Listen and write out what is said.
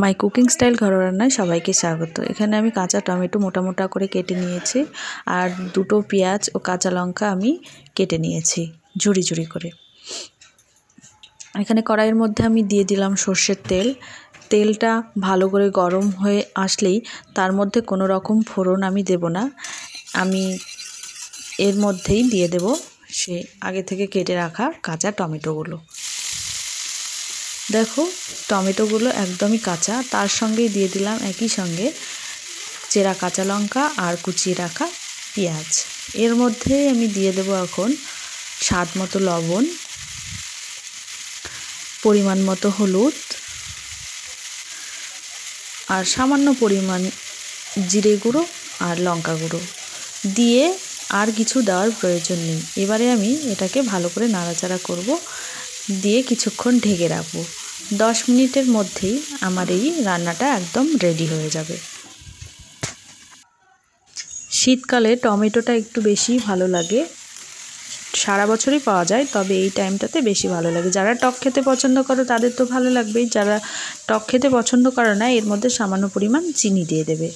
My cooking style ঘরোয়া রান্নায় সবাইকে স্বাগত। এখানে আমি কাঁচা টমেটো মোটা মোটা করে কেটে নিয়েছি, আর দুটো পেঁয়াজ ও কাঁচা লঙ্কা আমি কেটে নিয়েছি ঝুরি ঝুরি করে। এখানে কড়াইয়ের মধ্যে আমি দিয়ে দিলাম সর্ষের তেল। তেলটা ভালো করে গরম হয়ে আসলেই তার মধ্যে কোনো রকম ফোড়ন আমি দেব না, আমি এর মধ্যেই দিয়ে দেব সে আগে থেকে কেটে রাখা কাঁচা টমেটোগুলো। দেখো টমেটোগুলো একদমই কাঁচা, তার সঙ্গেই দিয়ে দিলাম একই সঙ্গে চেরা কাঁচা লঙ্কা আর কুচিয়ে রাখা পেঁয়াজ। এর মধ্যে আমি দিয়ে দেব এখন স্বাদ মতো লবণ, পরিমাণ মতো হলুদ আর সামান্য পরিমাণ জিরে গুঁড়ো আর লঙ্কা গুঁড়ো দিয়ে আর কিছু দেওয়ার প্রয়োজন নেই। এবারে আমি এটাকে ভালো করে নাড়াচাড়া করব, দিয়ে কিছুক্ষণ ঢেকে রাখবো। 10 মিনিটের মধ্যেই আমার এই রান্নাটা একদম রেডি হয়ে যাবে। শীতকালে টমেটোটা একটু বেশি ভালো লাগে, সারা বছরই পাওয়া যায়, তবে এই টাইমটাতে বেশি ভালো লাগে। যারা টক খেতে পছন্দ করে তাদের তো ভালো লাগবেই, যারা টক খেতে পছন্দ করে না এর মধ্যে সামান্য পরিমাণ চিনি দিয়ে দেবে।